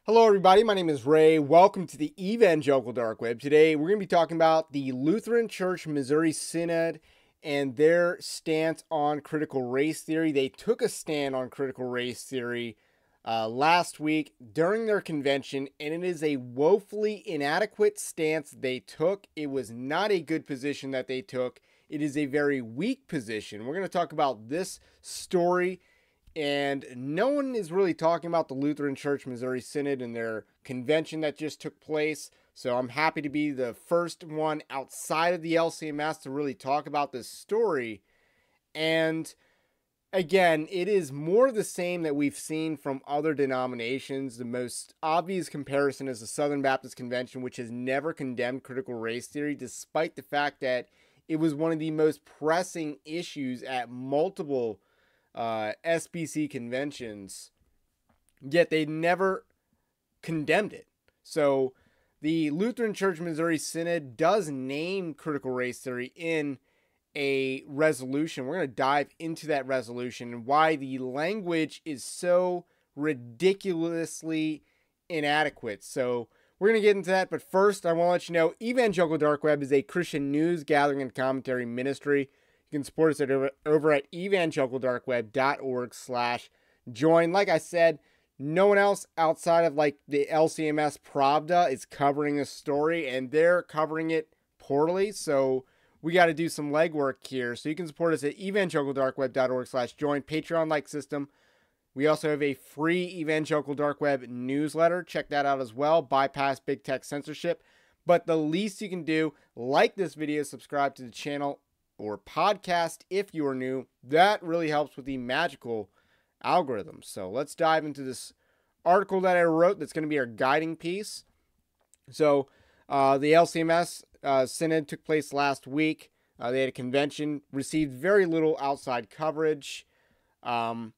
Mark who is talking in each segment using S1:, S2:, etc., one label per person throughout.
S1: Hello everybody, my name is Ray. Welcome to the Evangelical Dark Web. Today we're going to be talking about the Lutheran Church Missouri Synod and their stance on critical race theory. They took a stand on critical race theory last week during their convention, and it is a woefully inadequate stance they took. It was not a good position that they took. It is a very weak position. We're going to talk about this story. And no one is really talking about the Lutheran Church Missouri Synod and their convention that just took place. So I'm happy to be the first one outside of the LCMS to really talk about this story. And again, it is more of the same that we've seen from other denominations. The most obvious comparison is the Southern Baptist Convention, which has never condemned critical race theory, despite the fact that it was one of the most pressing issues at multiple SBC conventions, yet they never condemned it. So the Lutheran Church Missouri Synod does name critical race theory in a resolution. We're going to dive into that resolution and why the language is so ridiculously inadequate. So we're going to get into that, but first I want to let you know Evangelical Dark Web is a Christian news gathering and commentary ministry. You can support us over at evangelicaldarkweb.org/join. Like I said, no one else outside of like the LCMS Pravda is covering this story, and they're covering it poorly. So we got to do some legwork here. So you can support us at evangelicaldarkweb.org/join, Patreon-like system. We also have a free Evangelical Dark Web newsletter. Check that out as well. Bypass big tech censorship. But the least you can do, like this video, subscribe to the channel or podcast if you are new. That really helps with the magical algorithm. So let's dive into this article that I wrote that's going to be our guiding piece. So the LCMS Synod took place last week. They had a convention, received very little outside coverage. Some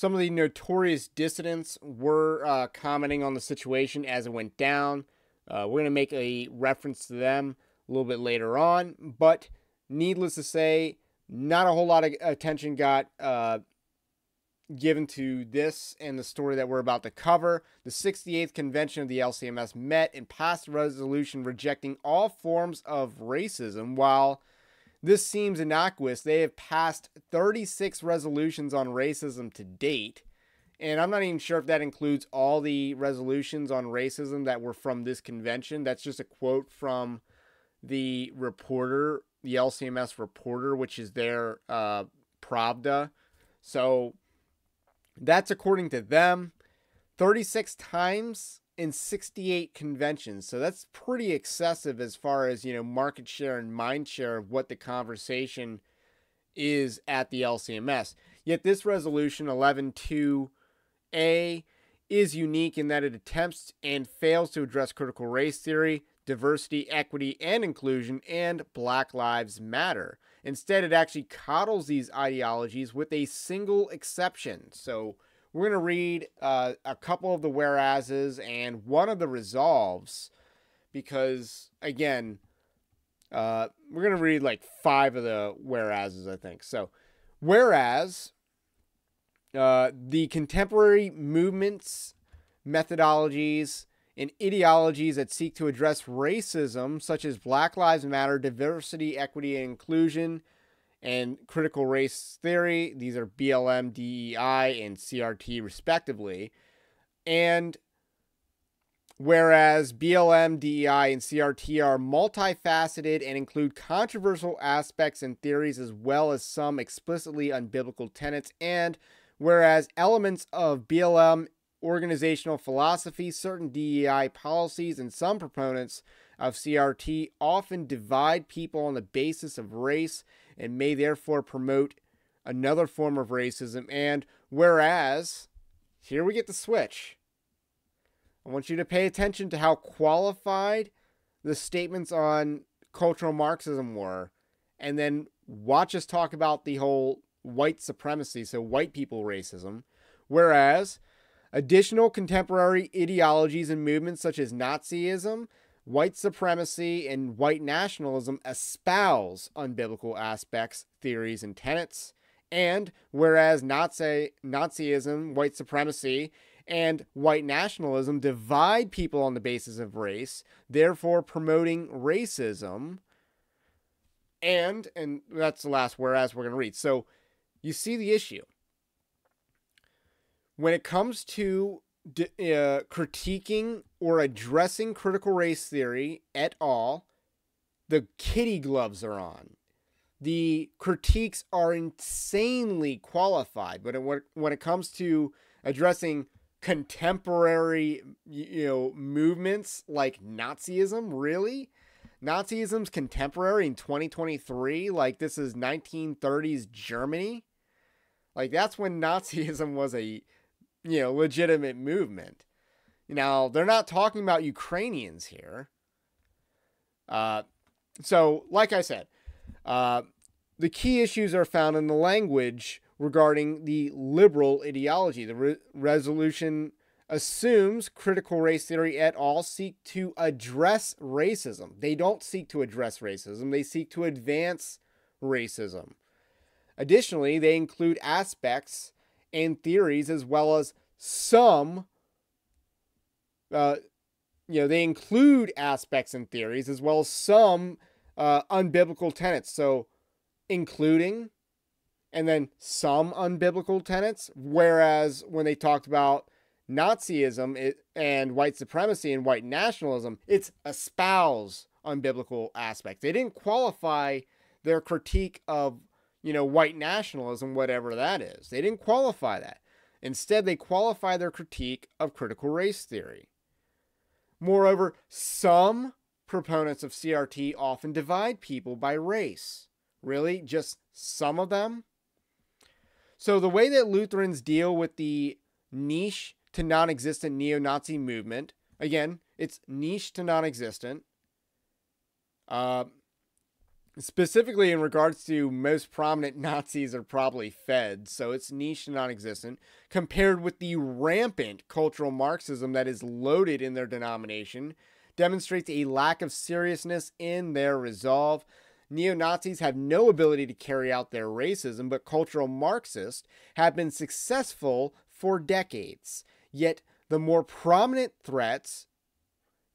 S1: of the notorious dissidents were commenting on the situation as it went down. We're going to make a reference to them a little bit later on, but needless to say, not a whole lot of attention got given to this and the story that we're about to cover. The 68th convention of the LCMS met and passed a resolution rejecting all forms of racism. While this seems innocuous, they have passed 36 resolutions on racism to date. And I'm not even sure if that includes all the resolutions on racism that were from this convention. That's just a quote from the reporter, the LCMS reporter, which is their Pravda. So that's according to them. 36 times in 68 conventions. So that's pretty excessive as far as, market share and mind share of what the conversation is at the LCMS. Yet this resolution 11.2a is unique in that it attempts and fails to address critical race theory, diversity, equity, and inclusion, and Black Lives Matter. Instead, it actually coddles these ideologies with a single exception. So we're going to read a couple of the whereases and one of the resolves because, again, we're going to read like 5 of the whereases, I think. So, whereas the contemporary movements, methodologies, and ideologies that seek to address racism, such as Black Lives Matter, diversity, equity, and inclusion, and critical race theory. These are BLM, DEI, and CRT, respectively. And whereas BLM, DEI, and CRT are multifaceted and include controversial aspects and theories as well as some explicitly unbiblical tenets, and whereas elements of BLM organizational philosophy, certain DEI policies, and some proponents of CRT often divide people on the basis of race and may therefore promote another form of racism. And whereas, here we get the switch. I want you to pay attention to how qualified the statements on cultural Marxism were, and then watch us talk about the whole white supremacy, so white people racism. Whereas additional contemporary ideologies and movements such as Nazism, white supremacy, and white nationalism espouse unbiblical aspects, theories, and tenets. And whereas Nazism, white supremacy, and white nationalism divide people on the basis of race, therefore promoting racism. And that's the last whereas we're going to read. So you see the issue. When it comes to critiquing or addressing critical race theory at all, the kitty gloves are on. The critiques are insanely qualified, but when it comes to addressing contemporary, movements like Nazism, really? Nazism's contemporary in 2023? Like, this is 1930s Germany? Like, that's when Nazism was a, legitimate movement. Now, they're not talking about Ukrainians here. So, like I said, the key issues are found in the language regarding the liberal ideology. The resolution assumes critical race theory et al. Seek to address racism. They don't seek to address racism. They seek to advance racism. Additionally, they include aspects and theories as well as some, they include aspects and theories as well as some unbiblical tenets. So, including and then some unbiblical tenets. Whereas when they talked about Nazism and white supremacy and white nationalism, it's espouse unbiblical aspects. They didn't qualify their critique of, white nationalism, whatever that is. They didn't qualify that. Instead, they qualify their critique of critical race theory. Moreover, some proponents of CRT often divide people by race. Really? Just some of them? So the way that Lutherans deal with the niche to non-existent neo-Nazi movement, again, it's niche to non-existent, specifically in regards to most prominent Nazis are probably Feds, so it's niche to non-existent, compared with the rampant cultural Marxism that is loaded in their denomination, demonstrates a lack of seriousness in their resolve. Neo-Nazis have no ability to carry out their racism, but cultural Marxists have been successful for decades. Yet the more prominent threats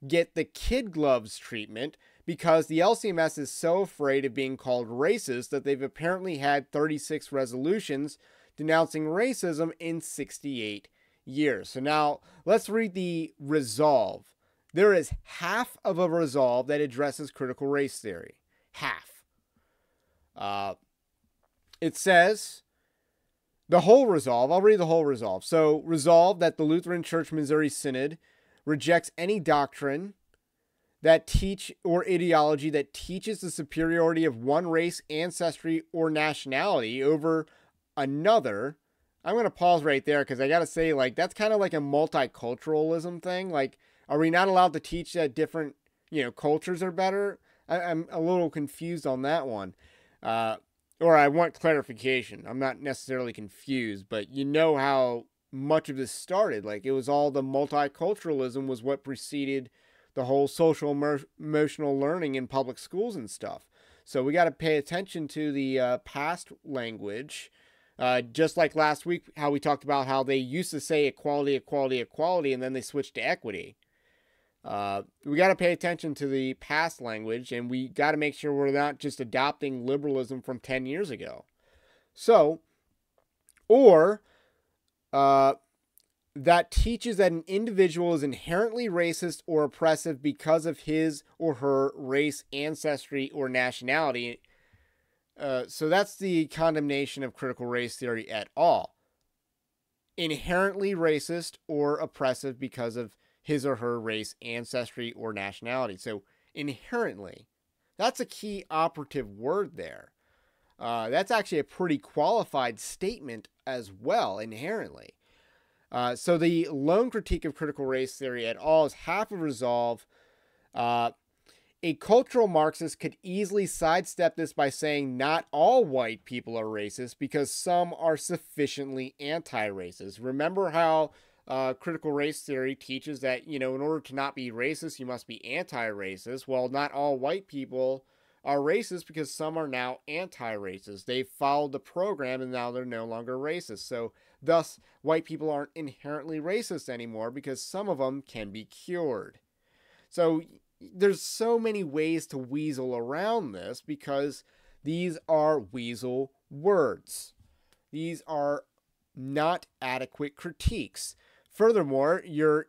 S1: get the kid gloves treatment because the LCMS is so afraid of being called racist that they've apparently had 36 resolutions denouncing racism in 68 years. So now let's read the resolve. There is half of a resolve that addresses critical race theory. Half. It says the whole resolve. I'll read the whole resolve. So, resolve that the Lutheran Church Missouri Synod rejects any doctrine that or ideology that teaches the superiority of one race, ancestry, or nationality over another. I'm going to pause right there because I got to say, that's kind of like a multiculturalism thing. Are we not allowed to teach that different, cultures are better? I'm a little confused on that one. Or I want clarification. I'm not necessarily confused, but how much of this started. It was all the multiculturalism was what preceded the whole social emotional learning in public schools and stuff. So we got to pay attention to the past language. Just like last week, how we talked about how they used to say equality, equality, equality, and then they switched to equity. We got to pay attention to the past language, and we got to make sure we're not just adopting liberalism from 10 years ago. So, or that teaches that an individual is inherently racist or oppressive because of his or her race, ancestry, or nationality. So that's the condemnation of critical race theory et al. Inherently racist or oppressive because of his or her race, ancestry, or nationality. So inherently, that's a key operative word there. That's actually a pretty qualified statement as well, inherently. So the lone critique of critical race theory et al. Is half a resolve. A cultural Marxist could easily sidestep this by saying not all white people are racist because some are sufficiently anti-racist. Remember how critical race theory teaches that, in order to not be racist, you must be anti-racist. Well, not all white people are racist because some are now anti-racist. They followed the program and now they're no longer racist. So Thus, white people aren't inherently racist anymore because some of them can be cured. So there's so many ways to weasel around this because these are weasel words. These are not adequate critiques. Furthermore, you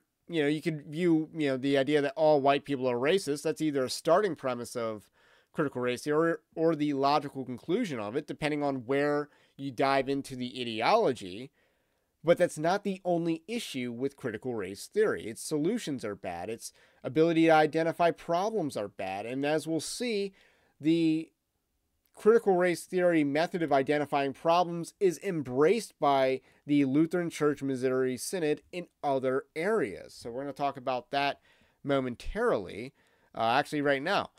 S1: could view, the idea that all white people are racist. That's either a starting premise of critical race theory or the logical conclusion of it, depending on where you dive into the ideology. But that's not the only issue with critical race theory. Its solutions are bad. Its ability to identify problems are bad. And as we'll see, the critical race theory method of identifying problems is embraced by the Lutheran Church Missouri Synod in other areas. So we're going to talk about that momentarily, actually right now.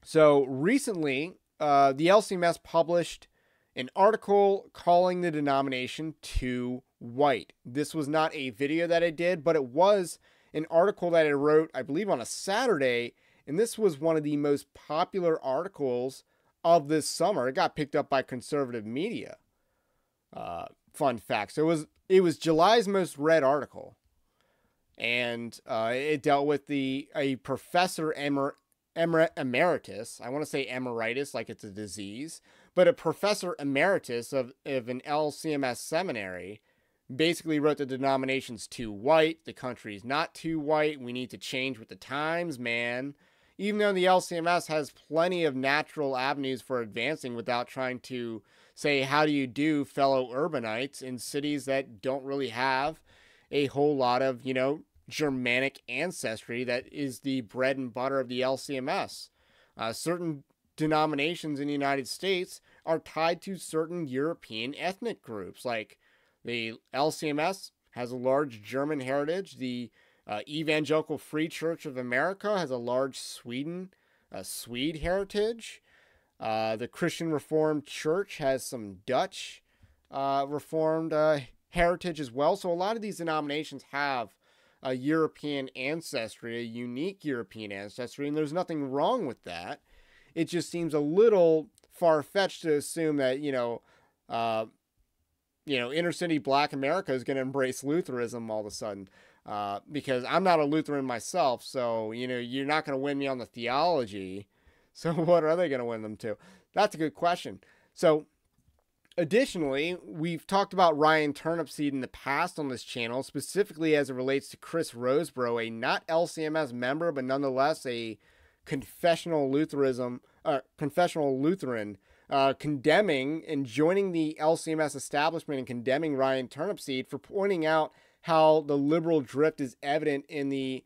S1: So recently, the LCMS published an article calling the denomination too white. This was not a video that I did, but it was an article that I wrote, I believe, on a Saturday, and this was one of the most popular articles of this summer. It got picked up by conservative media. Fun fact. So it was July's most read article, and it dealt with a professor emeritus. I want to say emeritus like it's a disease, but a professor emeritus of an LCMS seminary basically wrote the denomination's too white. The country's not too white. We need to change with the times, man. Even though the LCMS has plenty of natural avenues for advancing without trying to say, how do you do, fellow urbanites in cities that don't really have a whole lot of, Germanic ancestry that is the bread and butter of the LCMS. Certain denominations in the United States are tied to certain European ethnic groups. Like the LCMS has a large German heritage. The Evangelical Free Church of America has a large Swede heritage. The Christian Reformed Church has some Dutch Reformed heritage as well. So a lot of these denominations have a European ancestry, a unique European ancestry, and there's nothing wrong with that. It just seems a little far-fetched to assume that, inner city Black America is going to embrace Lutheranism all of a sudden. Because I'm not a Lutheran myself, so, you're not going to win me on the theology. So what are they going to win them to? That's a good question. So, additionally, we've talked about Ryan Turnipseed in the past on this channel, specifically as it relates to Chris Roseborough, a not LCMS member, but nonetheless a confessional Lutheran, condemning and joining the LCMS establishment and condemning Ryan Turnipseed for pointing out how the liberal drift is evident in the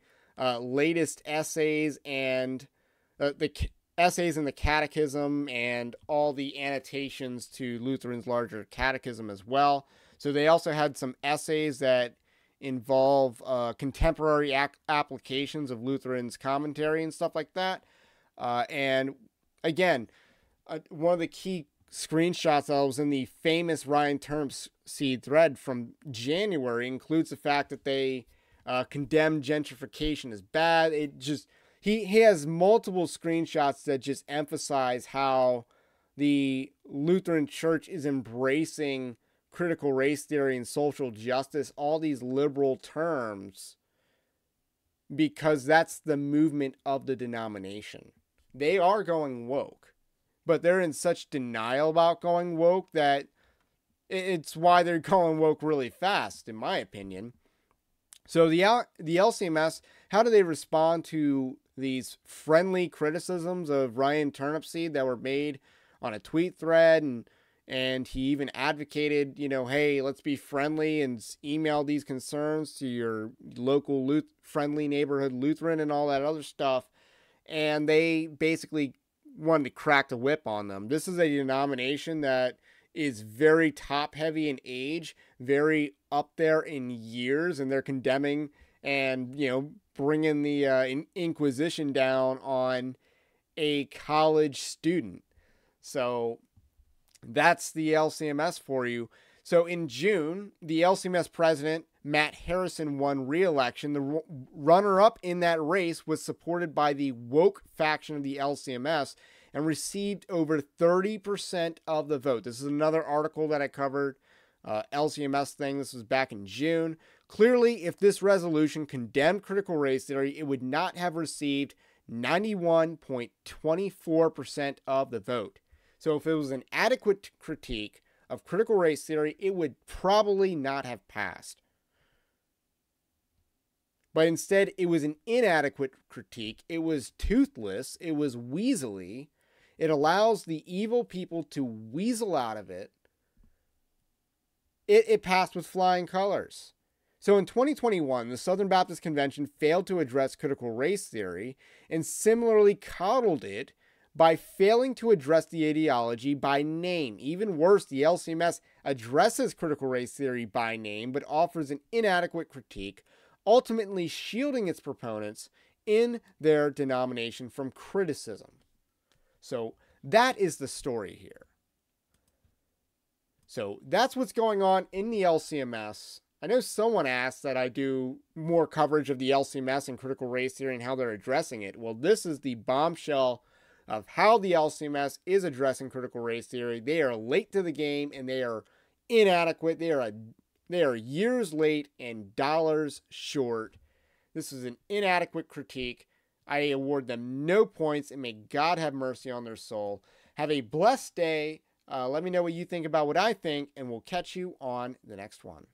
S1: latest essays and essays in the catechism and all the annotations to Lutherans' larger catechism as well. So they also had some essays that involve contemporary applications of Lutherans' commentary and stuff like that. And again, one of the key screenshots that was in the famous Ryan Turnipseed thread from January includes the fact that they condemn gentrification as bad. He has multiple screenshots that just emphasize how the Lutheran Church is embracing critical race theory and social justice, all these liberal terms, because that's the movement of the denomination. They are going woke, but they're in such denial about going woke that it's why they're going woke really fast, in my opinion. So the LCMS, how do they respond to these friendly criticisms of Ryan Turnipseed that were made on a tweet thread? And he even advocated, hey, let's be friendly and email these concerns to your local friendly neighborhood Lutheran and all that other stuff. And they basically wanted to crack the whip on them. This is a denomination that is very top heavy in age, very up there in years, and they're condemning and, bringing the Inquisition down on a college student. So that's the LCMS for you. So in June, the LCMS president, Matt Harrison, won re-election. The runner-up in that race was supported by the woke faction of the LCMS and received over 30% of the vote. This is another article that I covered LCMS thing. This was back in June. Clearly, if this resolution condemned critical race theory, it would not have received 91.24% of the vote. So if it was an adequate critique of critical race theory, it would probably not have passed. But instead, it was an inadequate critique. It was toothless. It was weaselly. It allows the evil people to weasel out of it. It passed with flying colors. So in 2021, the Southern Baptist Convention failed to address critical race theory and similarly coddled it by failing to address the ideology by name. Even worse, the LCMS addresses critical race theory by name but offers an inadequate critique, ultimately shielding its proponents in their denomination from criticism. So that is the story here. So that's what's going on in the LCMS. I know someone asked that I do more coverage of the LCMS and critical race theory and how they're addressing it. Well, this is the bombshell of how the LCMS is addressing critical race theory. They are late to the game and they are inadequate. They are years late and dollars short. This is an inadequate critique. I award them no points, and may God have mercy on their soul. Have a blessed day. Let me know what you think about what I think, and we'll catch you on the next one.